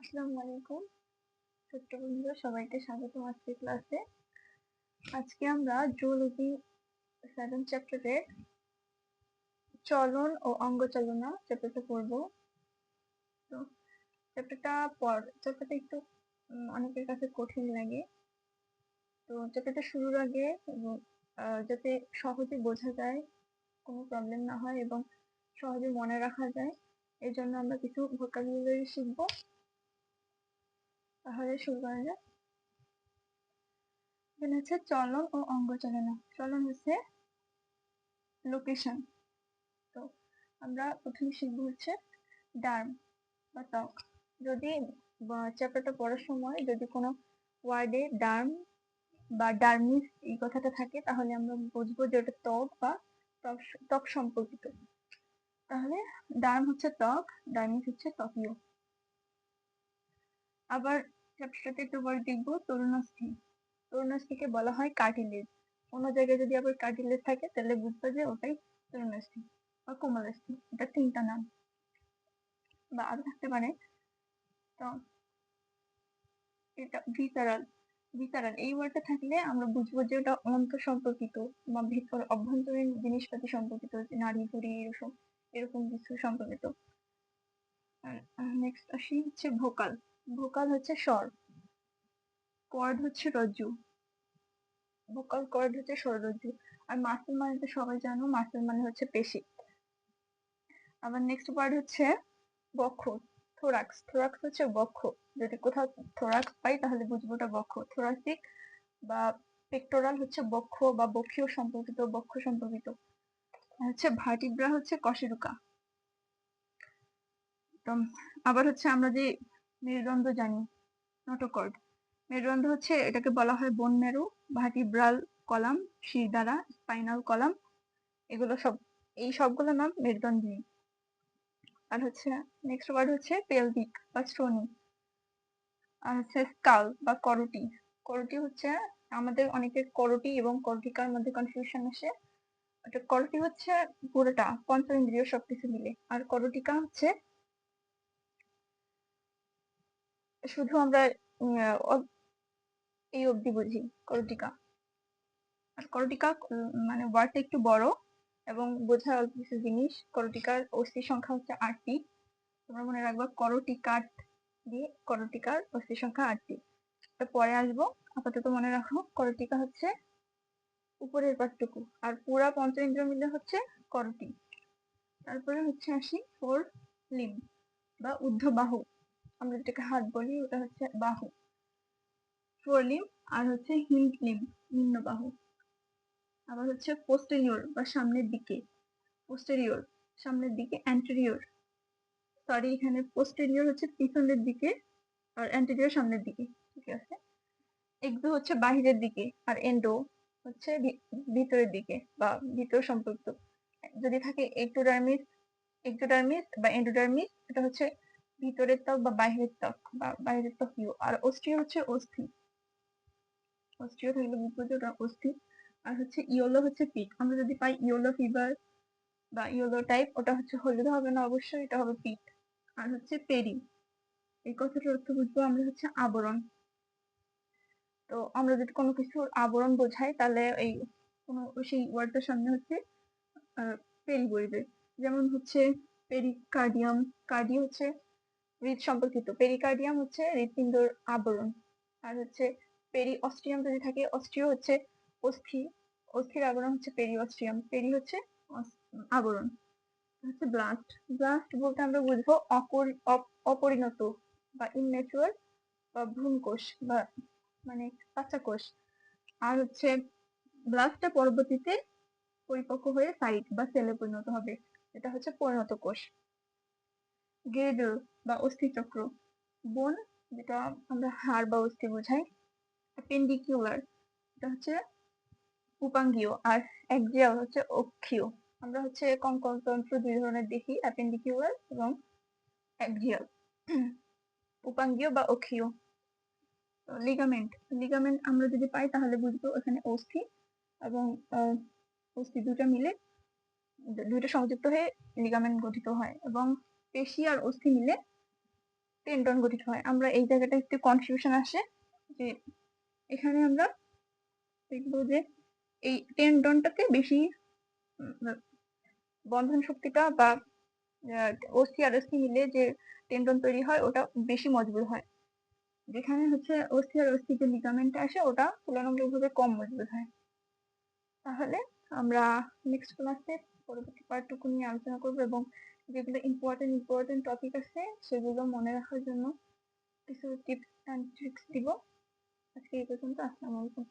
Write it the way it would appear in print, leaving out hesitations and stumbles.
আসসালামু আলাইকুম ছোট্ট বন্ধুরা, সবাইকে স্বাগতম আজকের ক্লাসে। আজকে আমরা জুওলজি 7 চ্যাপ্টারের চলন ও অঙ্গচালনা চ্যাপ্টারটা পড়ব। তো চ্যাপ্টারটা একটু অনেকের কাছে কঠিন লাগে। তো চ্যাপ্টারটা শুরুর আগে যাতে সহজে বোঝা যায়, কোনো প্রবলেম না হয় এবং সহজে মনে রাখা যায়, এর জন্য আমরা কিছু ভোকাবুলারি শিখব। তাহলে শুরু করা যাক। এখানে হচ্ছে চলন ও অঙ্গচালনা। চলন হচ্ছে লোকেশন। তো আমরা প্রথমে শিখবো হচ্ছে ডার্ম বা ত্বক। যদি চ্যাপ্টারটা পড়ার সময় যদি কোনো ওয়ার্ডে ডার্ম বা ডার্মিস এই কথাটা থাকে, তাহলে আমরা বুঝবো যে ওটা ত্বক বা ত্বক সম্পর্কিত। তাহলে ডার্ম হচ্ছে ত্বক, ডার্মিস হচ্ছে ত্বকীয়। আবার চ্যাপ্টারটাতে একটু পরে দেখবো তরুণাস্থি। তরুণাস্থিকে বলা হয় কার্টিলেজ। কোনো জায়গায় যদি আবার কার্টিলেজ থাকে তাহলে বুঝবো যে ওটাই তরুণাস্থি বা কোমলাস্থি। এটা তিনটা নাম বা আরো থাকতে পারে। তো এটা ভিসারাল এই ওয়ার্ডটা থাকলে আমরা বুঝবো যে ওটা অন্ত সম্পর্কিত বা ভিতর অভ্যন্তরীণ জিনিসপাতি সম্পর্কিত, নারী ভুঁড়ি এরকম এরকম কিছু সম্পর্কিত। আর নেক্সট আসি হচ্ছে ভোকাল। ভোকাল হচ্ছে স্বর, কর্ড হচ্ছে রজ্জু। ভোকাল কর্ড হচ্ছে স্বররজ্জু। আর মাসেল মানে তো সবাই জানো, মাসেল মানে হচ্ছে পেশি। আবার নেক্সট ওয়ার্ড হচ্ছে বক্ষ, থোরাক্স। থোরাক্স হচ্ছে বক্ষ। যদি কোথাও থোরাক্স পাই তাহলে বুঝবো ওটা বক্ষ। থোরাসিক বা পেক্টোরাল হচ্ছে বক্ষ বা বক্ষীয় সম্পর্কিত, বক্ষ সম্পর্কিত। হচ্ছে ভার্টিব্রা হচ্ছে কশেরুকা। তো আবার হচ্ছে আমরা যে মেরুদণ্ড জানি, নোটোকর্ড। মেরুদণ্ড হচ্ছে এটাকে বলা হয় বোন মেরু, ভার্টিব্রাল কলাম, শিরদাঁড়া, স্পাইনাল কলাম, এগুলো সব, এই সবগুলো নাম মেরুদণ্ডী। আর হচ্ছে নেক্সট ওয়ার্ড হচ্ছে পেলভিক বা শ্রোণী। আর হচ্ছে স্কাল বা করোটি। করোটি হচ্ছে আমাদের অনেকের করোটি এবং করটিকার মধ্যে কনফিউশন আসে। ওটা করোটি হচ্ছে পুরোটা পঞ্চ ইন্দ্রিয় সবকিছু মিলে, আর করটিকা হচ্ছে শুধু আমরা এই অবধি বুঝি করটিকা। আর করটিকা মানে ওয়ার্ডটা একটু বড় এবং বোঝার অল্প কিছু জিনিস। করটিকার অস্থির সংখ্যা হচ্ছে 8টি। তোমরা মনে রাখবা করটিকাট দিয়ে করটিকার অস্থির সংখ্যা 8টি। পরে আসবো, আপাতত মনে রাখো করটিকা হচ্ছে উপরের পাটটুকু, আর পুরা পঞ্চেন্দ্রিয় মিলে হচ্ছে করটি। তারপরে হচ্ছে আসি ফোর লিম বা ঊর্ধ্ব বাহু। আমরা যেটাকে হাত বলি ওটা হচ্ছে বাহু, ফোর লিম। আর হচ্ছে হিন্ড লিম, নিম্ন বাহু। আবার হচ্ছে পোস্টেরিয়র বা সামনের দিকে, পোস্টেরিয়র সামনের দিকে, অ্যান্টেরিয়র সরি এখানে পোস্টেরিয়র হচ্ছে পিছনের দিকে আর অ্যান্টেরিয়র সামনের দিকে, ঠিক আছে। এক্সো হচ্ছে বাহিরের দিকে আর এন্ডো হচ্ছে ভিতরের দিকে বা ভিতর সম্পর্কিত। যদি থাকে এক্টোডার্মিস বা এন্ডোডার্মিস, এটা হচ্ছে ভিতরের ত্বক বা বাহিরের ত্বক বা বাহিরের ত্বকীয়। আর অস্ট্রিও হচ্ছে অস্থি, অস্ট্রিও থাকলে বুঝবো যে ওটা অস্থি। আর হচ্ছে ইয়োলো হচ্ছে পিট। আমরা যদি পাই ইয়োলো ফিভার বা ইয়োলো টাইপ, ওটা হচ্ছে হলুদ হবে না অবশ্যই, এটা হবে পিট। আর হচ্ছে পেরি, এই কথাটার অর্থ বুঝবো আমরা হচ্ছে আবরণ। তো আমরা যদি কোনো কিছুর আবরণ বোঝাই তাহলে এই কোনো সেই ওয়ার্ডটার সামনে হচ্ছে পেরি বলবে। যেমন হচ্ছে পেরিকার্ডিয়াম, কার্ডিও হচ্ছে হৃদ সম্পর্কিত, পেরিকার্ডিয়াম হচ্ছে হৃৎপিণ্ডর আবরণ। আর হচ্ছে পেরি অস্ট্রিয়াম যদি থাকে, অস্ট্রিও হচ্ছে অস্থি, অস্থির আবরণ হচ্ছে পেরি অস্ট্রিয়াম, পেরি হচ্ছে আবরণ। হচ্ছে ব্লাস্ট, ব্লাস্ট বলতে আমরা বুঝবো অপরিণত বা ইনম্যাচুয়ার বা ভ্রূণকোষ বা মানে বাচ্চা কোষ। আর হচ্ছে ব্লাস্টটা পরবর্তীতে পরিপক্ক হয়ে সাইট বা সেলে পরিণত হবে, এটা হচ্ছে পরিণত কোষ। গিরিডল বা অস্থিচক্র, বোন যেটা আমরা হাড় বা অস্থি বোঝাই। অ্যাপেন্ডিকুলার, এটা হচ্ছে উপাঙ্গীয়। আর অ্যাক্সিয়াল হচ্ছে অক্ষীয়। আমরা হচ্ছে কঙ্কনতন্ত্র দুই ধরনের দেখি, অ্যাপেন্ডিকুলার এবং অ্যাক্সিয়াল, উপাঙ্গীয় বা অক্ষীয়। লিগামেন্ট, লিগামেন্ট আমরা যদি পাই তাহলে বুঝবো এখানে অস্থি এবং অস্থি দুটো মিলে, দুইটা সংযুক্ত হয়ে লিগামেন্ট গঠিত হয়। এবং পেশি আর অস্থি মিলে টেন্ডন গঠিত হয়। আমরা এই জায়গাটা একটু কনফিউশন আসে যে এখানে আমরা দেখবো যে এই টেন্ডনটাতে বেশি বন্ধন শক্তিটা বা ওসি আর এসি মিলে যে টেন্ডন তৈরি হয় ওটা বেশি মজবুত হয়, যেখানে হচ্ছে ওসি আর ওসি যে লিগামেন্টটা আসে ওটা তুলনামূলকভাবে কম মজবুত হয়। তাহলে আমরা নেক্সট ক্লাসে পরবর্তী পার্টটুকু নিয়ে আলোচনা করবো এবং যেগুলো ইম্পর্টেন্ট টপিক আছে সেগুলো মনে রাখার জন্য কিছু টিপস অ্যান্ড ট্রিক্স দিব। আজকে এই পর্যন্ত। আসসালামু আলাইকুম।